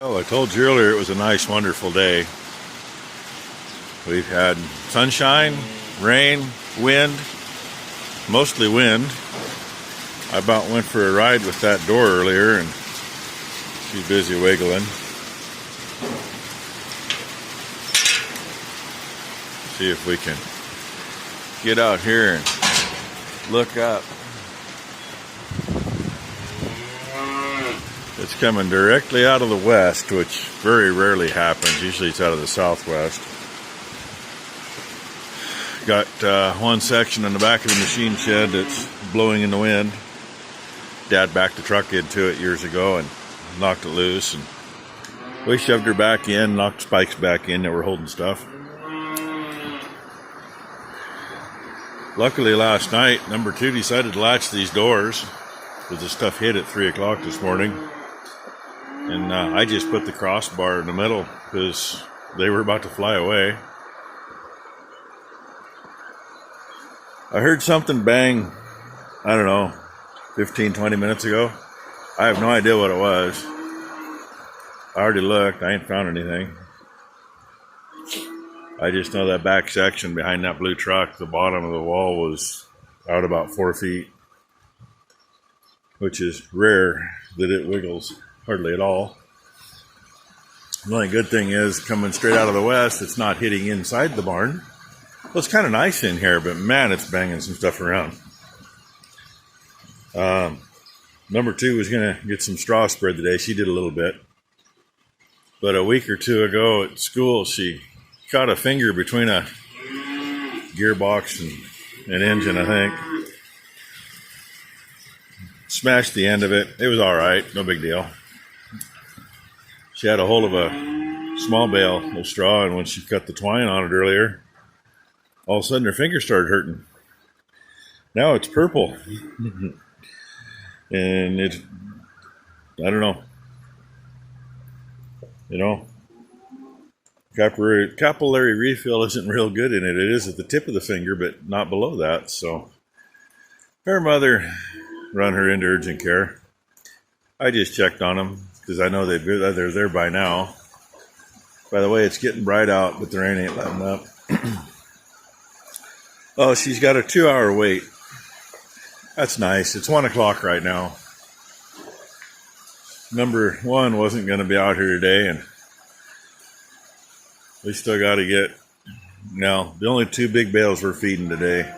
Well, I told you earlier it was a nice, wonderful day. We've had sunshine, rain, wind, mostly wind. I about went for a ride with that door earlier and she's busy wiggling. See if we can get out here and look up. It's coming directly out of the west, which very rarely happens. Usually it's out of the southwest. Got one section in the back of the machine shed that's blowing in the wind. Dad backed the truck into it years ago and knocked it loose. And we shoved her back in, knocked spikes back in that were holding stuff. Luckily last night, number 2 decided to latch these doors because the stuff hit at 3 o'clock this morning. And I just put the crossbar in the middle because they were about to fly away. I heard something bang, I don't know, 15, 20 minutes ago. I have no idea what it was. I already looked, I ain't found anything. I just know that back section behind that blue truck, the bottom of the wall was out about 4 feet, which is rare that it wiggles hardly at all. The only good thing is coming straight out of the west, it's not hitting inside the barn. Well, it's kind of nice in here, but man, it's banging some stuff around. Number 2 was going to get some straw spread today. She did a little bit. But a week or 2 ago at school, she caught a finger between a gearbox and an engine, I think. Smashed the end of it. It was all right. No big deal. She had a hold of a small bale of straw, and when she cut the twine on it earlier, all of a sudden her finger started hurting. Now it's purple. And it, I don't know. You know, capillary refill isn't real good in it. It is at the tip of the finger, but not below that. So her mother run her into urgent care. I just checked on them because I know they're there by now. By the way, it's getting bright out, but the rain ain't letting up. Oh, she's got a 2-hour wait. That's nice. It's 1 o'clock right now. Number 1 wasn't going to be out here today, and we still got to get. Now, the only 2 big bales we're feeding today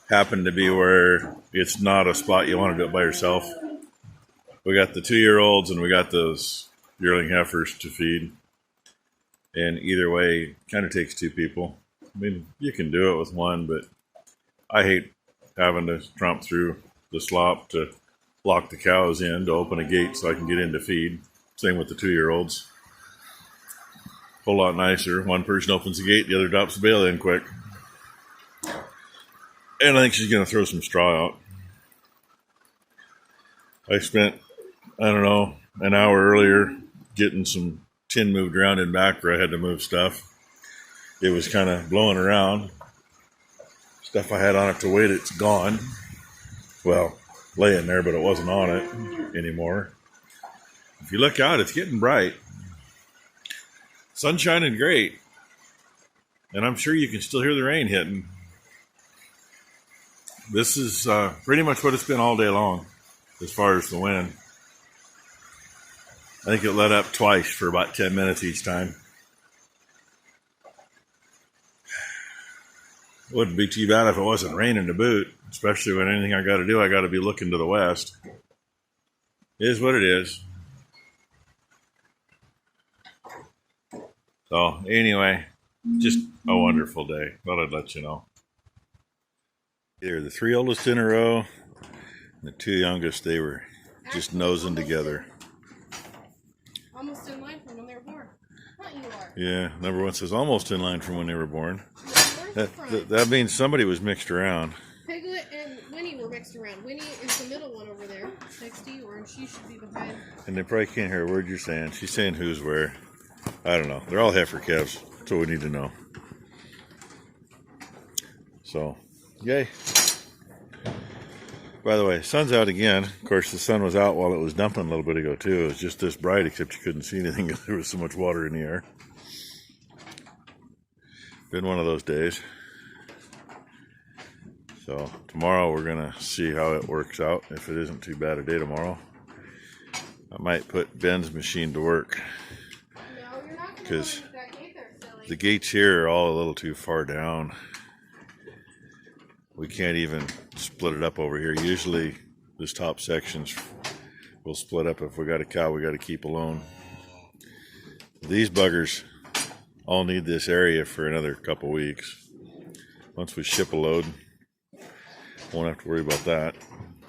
happen to be where it's not a spot you want to do it by yourself. We got the 2-year-olds and we got those yearling heifers to feed. And either way, kind of takes 2 people. I mean, you can do it with 1, but I hate having to tromp through the slop to lock the cows in to open a gate so I can get in to feed. Same with the 2-year-olds. Whole lot nicer. One person opens the gate, the other drops the bale in quick. And I think she's going to throw some straw out. I spent, I don't know, an hour earlier getting some tin moved around in back where I had to move stuff. It was kind of blowing around. Stuff I had on it to weight, it's gone. Well, laying there, but it wasn't on it anymore. If you look out, it's getting bright. Sun's shining great. And I'm sure you can still hear the rain hitting. This is pretty much what it's been all day long as far as the wind. I think it let up twice for about 10 minutes each time. Wouldn't be too bad if it wasn't raining to boot, especially when anything I got to do, I got to be looking to the west. It is what it is. So anyway, just a wonderful day. Thought I'd let you know. They're the 3 oldest in a row, and the 2 youngest, they were just nosing together. Almost in line from when they were born. Not you are. Yeah, number 1 says almost in line from when they were born. That means somebody was mixed around. Piglet and Winnie were mixed around. Winnie is the middle one over there, next to you, and she should be behind. And they probably can't hear a word you're saying. She's saying who's where. I don't know. They're all heifer calves. That's what we need to know. So, yay. By the way, sun's out again. Of course, the sun was out while it was dumping a little bit ago, too. It was just this bright, except you couldn't see anything because there was so much water in the air. Been one of those days. So, tomorrow we're going to see how it works out. If it isn't too bad a day tomorrow, I might put Ben's machine to work. No, you're not Because that gate there, silly. the gates here are all a little too far down. We can't even split it up over here. Usually this top sections will split up. If we got a cow, we got to keep alone. These buggers all need this area for another couple weeks. Once we ship a load, won't have to worry about that.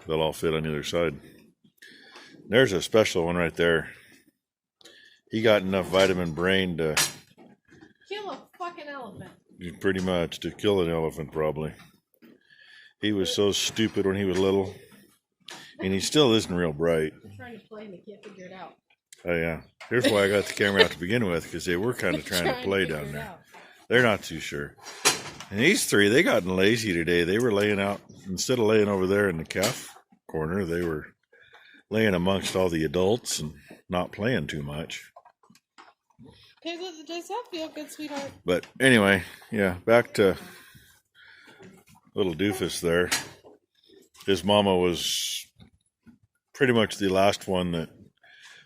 They'll all fit on either side. There's a special one right there. He got enough vitamin brain to Kill a fucking elephant. pretty much to kill an elephant, probably. He was so stupid when he was little, and he still isn't real bright. I'm trying to play and they can't figure it out. Oh yeah, here's why I got the camera out to begin with, because they were kind of trying to play down there. They're not too sure. And these three, they gotten lazy today. They were laying out, instead of laying over there in the calf corner, they were laying amongst all the adults and not playing too much. Does that feel good, sweetheart? But anyway, yeah, back to little doofus there. His mama was pretty much the last one that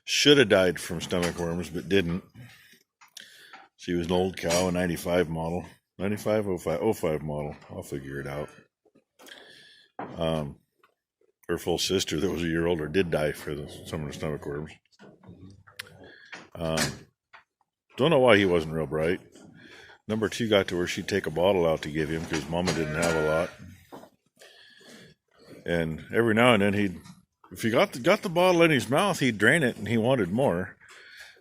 should have died from stomach worms, but didn't. She was an old cow, a 95 model. 95, 05 model. I'll figure it out. Her full sister that was a year older did die for some of the stomach worms. Don't know why he wasn't real bright. Number 2 got to where she'd take a bottle out to give him because Mama didn't have a lot. And every now and then if he got the bottle in his mouth, he'd drain it and he wanted more.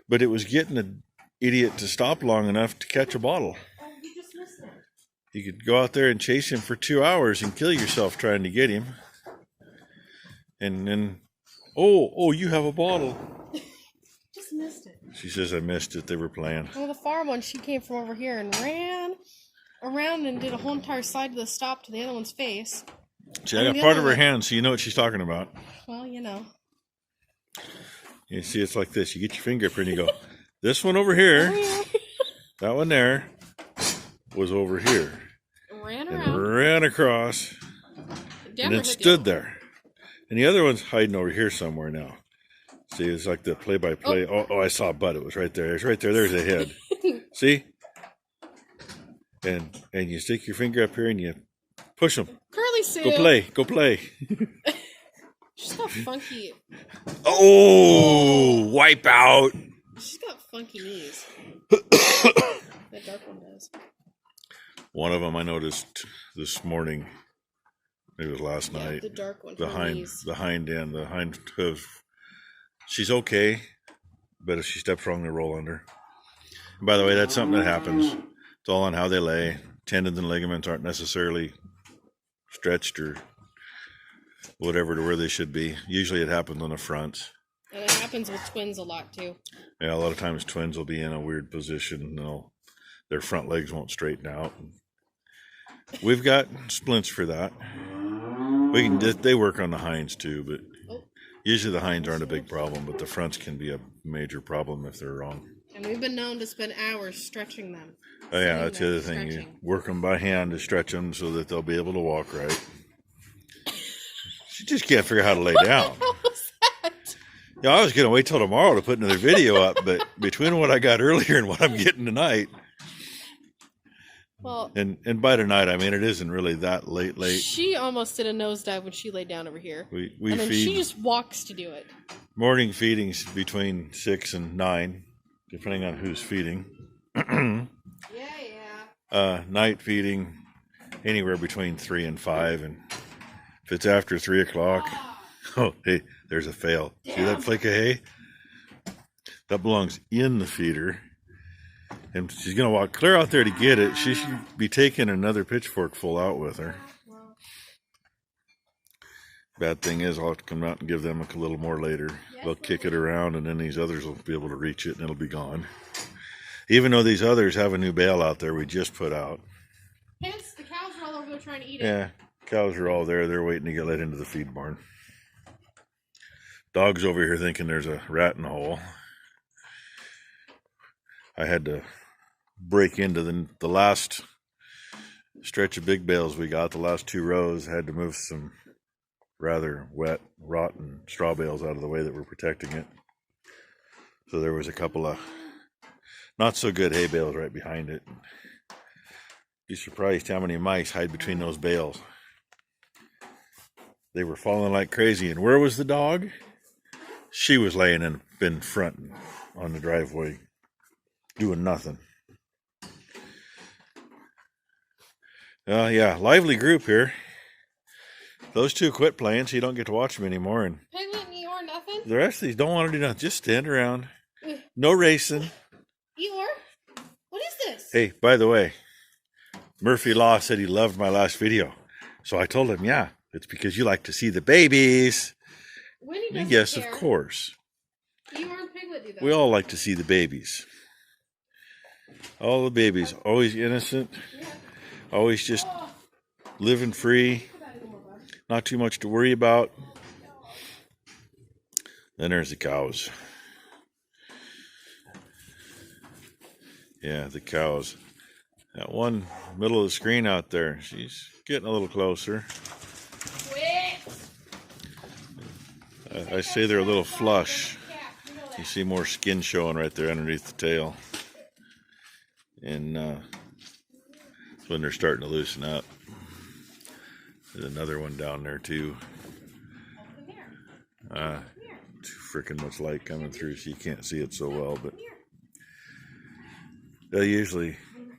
But it was getting an idiot to stop long enough to catch a bottle. Oh, you just missed it. You could go out there and chase him for 2 hours and kill yourself trying to get him. And then, oh, you have a bottle. Just missed it. She says, I missed it. They were playing. Well, the far one, she came from over here and ran around and did a whole entire side of the stop to the other one's face. See, I got part of her hand, so you know what she's talking about. Well, you know. You see, it's like this. You get your finger up here and you go, this one over here, that one there was over here. Ran And around. ran across and then stood there. And the other one's hiding over here somewhere now. See, it's like the play-by-play. Oh, I saw a butt. It was right there. It's right there. There's a head. See? And you stick your finger up here and you push them. Curly Sue. Go play. She's got funky. Oh, wipe out. She's got funky knees. That dark one does. One of them I noticed this morning. Maybe it was last night. The dark one. The hind end, the hind hoof. She's okay, but if she steps wrong, they roll under. And by the way, that's something that happens. It's all on how they lay. Tendons and ligaments aren't necessarily stretched or whatever to where they should be. Usually it happens on the fronts. And it happens with twins a lot, too. Yeah, a lot of times twins will be in a weird position. Their front legs won't straighten out. We've got splints for that. They work on the hinds too, but usually the hinds aren't a big problem, but the fronts can be a major problem if they're wrong. And we've been known to spend hours stretching them. Oh yeah, that's the other thing. You work them by hand to stretch them so that they'll be able to walk right. She just can't figure out how to lay down. What was that? Yeah, I was going to wait till tomorrow to put another video up, but between what I got earlier and what I'm getting tonight, well, and by tonight, I mean it isn't really that late. She almost did a nosedive when she laid down over here. We and then feed she just walks to do it. morning feedings between 6 and 9, depending on who's feeding. Night feeding anywhere between 3 and 5, and if it's after 3 o'clock, oh hey, there's a fail. Damn. See that flake of hay? That belongs in the feeder. And she's going to walk clear out there to get it. She should be taking another pitchfork full out with her. Bad thing is I'll have to come out and give them a little more later. They'll kick it around and then these others will be able to reach it and it'll be gone. Even though these others have a new bale out there we just put out. Hence, the cows are all over there trying to eat it. Yeah, Cows are all there. They're waiting to get let into the feed barn. Dog's over here thinking there's a rat in the hole. I had to break into the last stretch of big bales we got, the last 2 rows. I had to move some rather wet, rotten straw bales out of the way that were protecting it. So there was a couple of not so good hay bales right behind it. Be surprised how many mice hide between those bales. They were falling like crazy. And where was the dog? She was laying in front on the driveway, doing nothing. Yeah, lively group here. Those 2 quit playing, so you don't get to watch them anymore. And Piglet and Eeyore, nothing? the rest of these don't want to do nothing. Just stand around. No racing. Eeyore? What is this? Hey, by the way, Murphy Law said he loved my last video. So I told him, yeah, it's because you like to see the babies. Winnie doesn't Yes, care. of course. Eeyore and Piglet do that. We all like to see the babies. All the babies, always innocent, always just living free, not too much to worry about. Then there's the cows. Yeah, the cows. That one middle of the screen out there, she's getting a little closer. I say they're a little flush. You see more skin showing right there underneath the tail. And that's when they're starting to loosen up. There's another one down there too. Too freaking much light coming through, so you can't see it so well, but they'll usually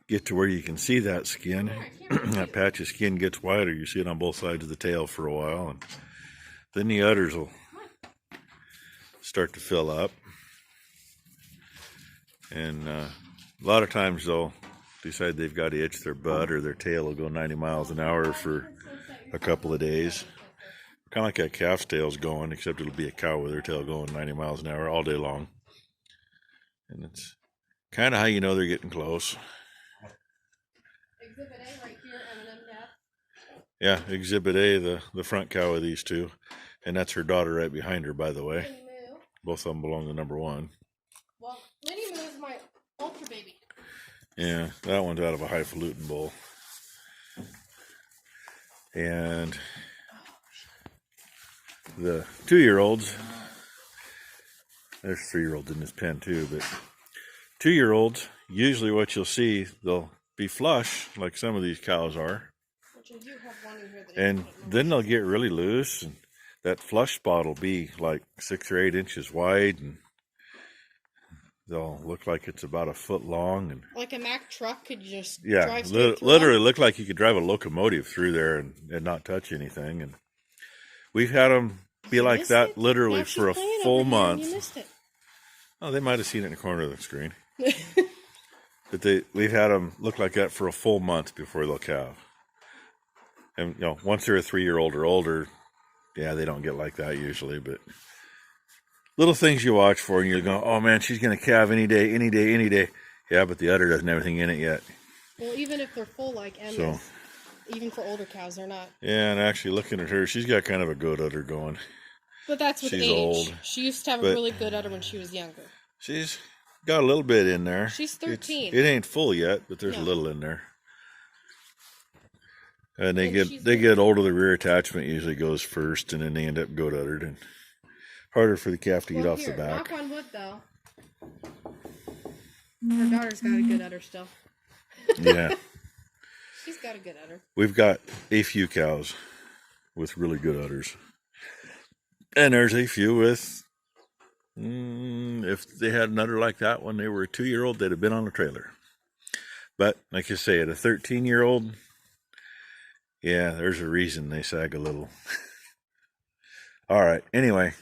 get to where you can see that skin. That patch of skin gets wider. You see it on both sides of the tail for a while, and then the udders will start to fill up. And a lot of times they'll decide they've got to itch their butt, or their tail will go 90 miles an hour for a couple of days. Kind of like that calf's tail's going, except it'll be a cow with her tail going 90 miles an hour all day long. And it's kind of how you know they're getting close. Exhibit A right here, M&M Dad. Yeah, Exhibit A, the front cow of these 2. And that's her daughter right behind her, by the way. Both of them belong to number 1. Well, Minnie Moo is my ultra baby. Yeah, that one's out of a highfalutin bull. And the 2-year-olds, there's 3-year-olds in this pen too, but 2-year-olds, usually what you'll see, they'll be flush, like some of these cows are. Which I do have one in here that And then they'll get really loose, and that flush spot will be like 6 or 8 inches wide, and they'll look like it's about a foot long. And like a Mack truck could just yeah, drive straight through literally them? look like you could drive a locomotive through there and not touch anything. And we've had them be like that literally for a full month. You missed it. Oh, they might have seen it in the corner of the screen. But we've had them look like that for a full month before they'll calve. And once they're a 3-year-old or older, yeah, they don't get like that usually. But little things you watch for, and you're going, oh man, she's going to calve any day, any day, any day. Yeah, but the udder doesn't have anything in it yet. Well, even if they're full like Emma, even for older cows, they're not. Yeah, and actually looking at her, she's got kind of a good udder going. But that's with She's age. old, She used to have a really good udder when she was younger. She's got a little bit in there. She's 13. It ain't full yet, but there's a little in there. And they get older. The rear attachment usually goes first, and then they end up goat uddered, and harder for the calf to get off the back. Knock on wood, though. Her daughter's got a good udder still. Yeah. She's got a good udder. We've got a few cows with really good udders. And there's a few with, if they had an udder like that when they were a 2-year-old, they'd have been on a trailer. But, like you say, at a 13-year-old, yeah, there's a reason they sag a little. All right, anyway.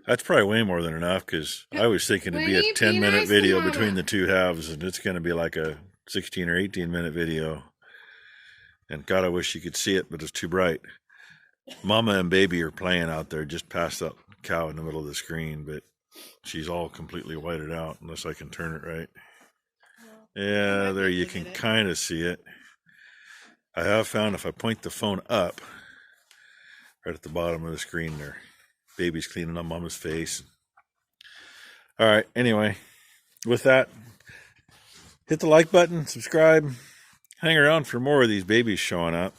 That's probably way more than enough, because I was thinking it'd be a 10-minute video between the two halves, and it's going to be like a 16 or 18-minute video. And God, I wish you could see it, but it's too bright. Mama and baby are playing out there just past that cow in the middle of the screen, but she's all completely whited out unless I can turn it right. Yeah, there you can kind of see it. I have found if I point the phone up, right at the bottom of the screen there, baby's cleaning up mama's face. All right, anyway, with that, hit the like button, subscribe, hang around for more of these babies showing up.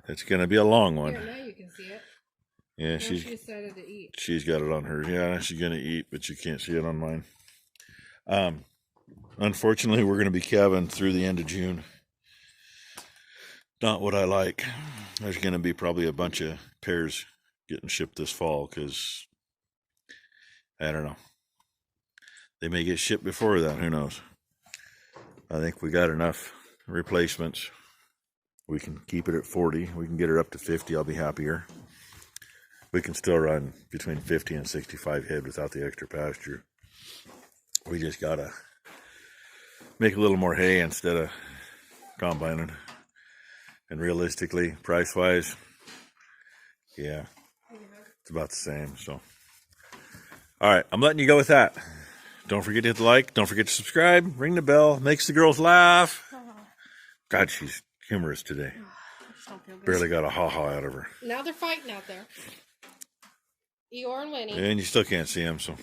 It's going to be a long one. Here, now you can see it. Yeah, Now she decided to eat. She's got it on her. Yeah, she's going to eat, but you can't see it on mine. Unfortunately, we're going to be calving through the end of June. Not what I like. There's going to be probably a bunch of pairs getting shipped this fall because, I don't know. They may get shipped before that. Who knows? I think we got enough replacements. We can keep it at 40. We can get her up to 50. I'll be happier. We can still run between 50 and 65 head without the extra pasture. We just got to make a little more hay instead of combining. And realistically, price-wise, yeah, it's about the same. So, all right, I'm letting you go with that. Don't forget to hit the like. Don't forget to subscribe. Ring the bell. Makes the girls laugh. God, she's humorous today. Don't feel good. Barely got a ha-ha out of her. Now they're fighting out there. Eeyore and Winnie. And you still can't see them, so.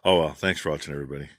Oh, well. Thanks for watching, everybody.